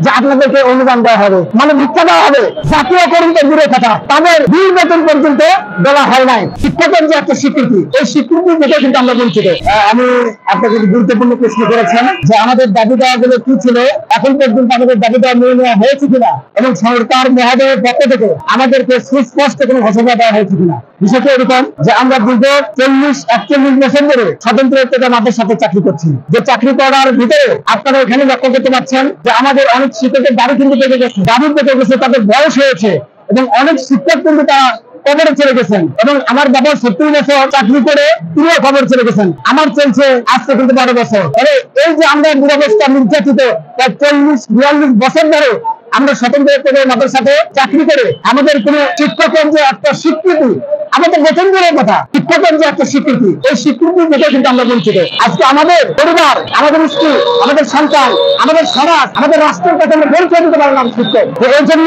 যে আপনাদেরকে অনুদান দেওয়া হবে, মানে ভিক্ষা দেওয়া হবে। জাতীয় কর্মীদের দূরে থাকা, তাদের 2 বেতন পর্যন্ত দেওয়া হয় নাই। শিক্ষকের যে একটা স্বীকৃতি, এই স্বীকৃতি থেকে কিন্তু আমরা বঞ্চিত। আমি আপনাকে গুরুত্বপূর্ণ প্রশ্ন করেছেন যে আমাদের দাবি দেওয়া গুলো কি ছিল, এখন পর্যন্ত আমাদের দাবি দেওয়া মেনে নেওয়া হয়েছে কিনা, এবং সরকার মহোদয়ের পক্ষ থেকে আমাদেরকে সুস্পষ্ট কোনো ঘোষণা দেওয়া হয়েছে কিনা। বিষয়টি এরকম যে আমরা দীর্ঘ 40-41 বছর ধরে স্বতন্ত্র মাদের সাথে চাকরি করছি। যে চাকরি করার ভিতরে আপনারা এখানে লক্ষ্য করতে পারছেন যে আমাদের অনেক শিক্ষকের দাবি কিন্তু পেতে গেছে, দাবি পেতে গেছে, তাদের বয়স হয়েছে, এবং অনেক শিক্ষক কিন্তু তারা কবরে চলে গেছেন। এবং আমার বাবা 70 বছর চাকরি করে তিনিও কবর চলে গেছেন। আমার চলছে আজকে কিন্তু 12 বছর। এই যে আমরা দুরবস্থা নির্যাতিত প্রায় 40-42 বছর ধরে আমরা স্বতন্ত্র মাদ্রাসাতে চাকরি করে আমাদের কোন শিক্ষকের যে একটা স্বীকৃতি, আমাদের বেতন দেওয়ার কথা, শিক্ষকের যে একটা স্বীকৃতি, এই স্বীকৃতি থেকে কিন্তু আমরা বঞ্চিত। আজকে আমাদের পরিবার, আমাদের স্কুল, আমাদের সন্তান, আমাদের সমাজ, আমাদের রাষ্ট্রের কাছে আমরা বের করে দিতে পারলাম শিক্ষক। এই জন্য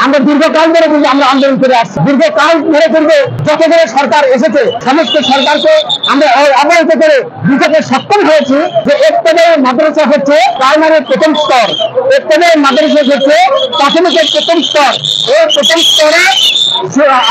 আমরা দীর্ঘকাল ধরে কিন্তু আমরা আন্দোলন করে আসছি। দীর্ঘকাল ধরে কিন্তু যত ধরে সরকার এসেছে, সমস্ত সরকারকে আমরা অবহিত করে দিতে সক্ষম হয়েছি যে একটাদের মাদ্রাসা হচ্ছে প্রাইমারির প্রথম স্তর, একটাদের মাদ্রাসা হচ্ছে প্রাথমিকের প্রথম স্তর। এই প্রথম স্তরে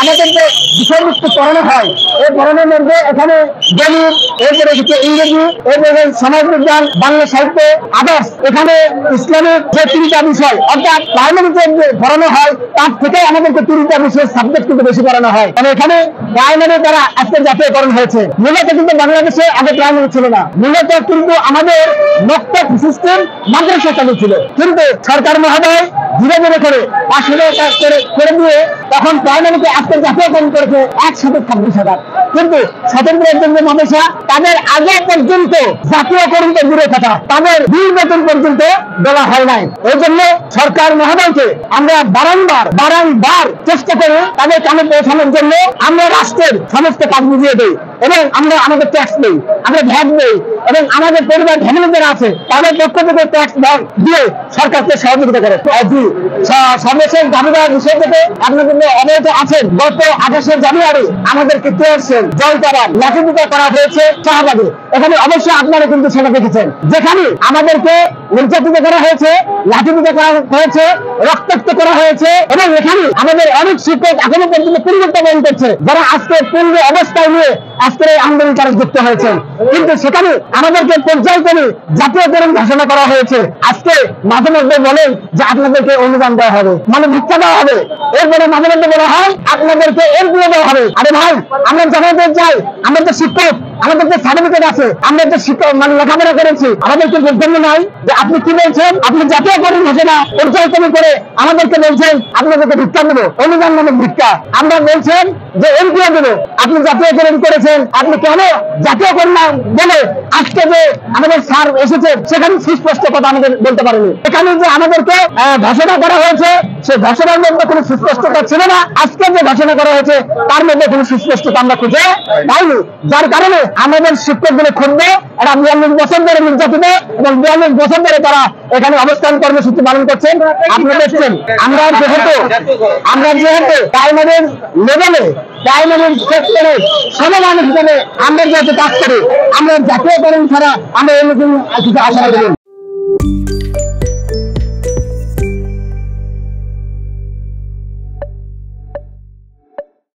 আমাদের যে বিষয়বস্তু পড়ানো হয়, এই পড়ানোর মধ্যে এখানে গণিত, এরপরে হচ্ছে ইংরেজি, এরপরে সমাজবিজ্ঞান, বাংলা সাহিত্য, আদার্স, এখানে ইসলামিক যে 3টা বিষয়, অর্থাৎ প্রাইমারিতে যে পড়ানো হয় তার থেকে আমাদেরকে 3টা বিষয় সাবজেক্ট কিন্তু বেশি পড়ানো হয়। মানে এখানে প্রাইমারি দ্বারা আজকে জাতীয়করণ হয়েছে। মূলত কিন্তু বাংলাদেশে আগে প্রাইমারি ছিল না, মূলত কিন্তু আমাদের মক্তব সিস্টেম মাদ্রাসা চালু ছিল। কিন্তু সরকার মহোদয় ধীরে ধীরে করে 5,000 কাজ করে দিয়ে তখন প্রাইমারিকে আজকে জাতীয়করণ করেছে 126,000। কিন্তু স্বতন্ত্রের জন্য মাদ্রাসা তাদের আগে পর্যন্ত জাতীয়করণকে দূরে থাকা, তাদের 2 বেতন পর্যন্ত দেওয়া হয় নাই। এই জন্য সরকার মহোদয়কে আমরা বারংবার চেষ্টা করি তাদের কানে পৌঁছানোর জন্য। আমরা রাষ্ট্রের সমস্ত কাজ বুঝিয়ে দিই, এবং আমরা আমাদের ট্যাক্স দেই, আমরা ভ্যাট দেই, এবং আমাদের পরিবার ফ্যামিলি যারা আছে তাদের পক্ষ থেকে ট্যাক্স দিয়ে সরকারকে সহযোগিতা করে। সর্বশেষ দাবি দেওয়ার বিষয় থেকে আপনাদের অবগত আছেন, গত 28শে জানুয়ারি আমাদেরকে জলতাবাদ লাঠিপিটা করা হয়েছে শাহবাগে। এখানে অবশ্যই আপনারা কিন্তু সেটা দেখেছেন, যেখানে আমাদেরকে নির্যাতিত করা হয়েছে, লাঠিপিটা করা হয়েছে, রক্তাক্ত করা হয়েছে, এবং এখানে আমাদের অনেক শিক্ষক এখনো পর্যন্ত পরিবর্তন করছে, যারা আজকে পূর্ব অবস্থায় নিয়ে আজকের এই আন্দোলন তারা যুক্ত হয়েছেন। কিন্তু সেখানে আমাদেরকে পর্যায়ক্রমে জাতীয়করণ ঘোষণা করা হয়েছে। আজকে মাঝে মধ্যে বলেন যে আপনাদেরকে অনুদান দেওয়া হবে, মানে ভিক্ষা দেওয়া হবে, এরপরে মাঝে মধ্যে বলা হয় আপনাদেরকে এমপিও দেওয়া হবে। আরে ভাই, আমরা জানাতে চাই আমরা তো শিক্ষক, আমাদের যে সার্টিফিকেট আছে, আমরা যে শিক্ষক মানে লেখাপড়া করেছি, আমাদেরকে বক্তব্য নাই যে আপনি কি বলছেন, আপনি জাতীয়করণ ঘোষণা পর্যায়ক্রমে করে আমাদেরকে বলছেন আপনাদেরকে ভিক্ষা দেবো, অনুদান নামক ভিক্ষা। আমরা বলছেন যে এমপিও দেবো, আপনি জাতীয়করণ করেছেন, আপনি কেন জাতীয়করণ বলে আজকে যে আমাদের স্যার এসেছে সেখানে সুস্পষ্ট কথা আমাদের বলতে পারেনি। এখানে যে আমাদেরকে ঘোষণা করা হয়েছে সে ঘোষণার মধ্যে কোনো সুস্পষ্টতা ছিল না, আজকে যে ঘোষণা করা হয়েছে তার মধ্যে কোনো সুস্পষ্টতা আমরা খুঁজে পাইনি। যার কারণে আমাদের শিক্ষকগুলো খুঁজবে এরা 42 বছর ধরে নির্যাতিত, এবং 42 বছর ধরে তারা এখানে অবস্থান কর্মসূচি পালন করছেন। আপনারা দেখছেন আমরা যেহেতু প্রাইমারির লেভেলে, প্রাইমারির সেক্টরে সমমান হিসেবে আমরা যেহেতু কাজ করি, আমরা জাতীয়করণ ছাড়া আমরা এরকম কিছু আশা করি।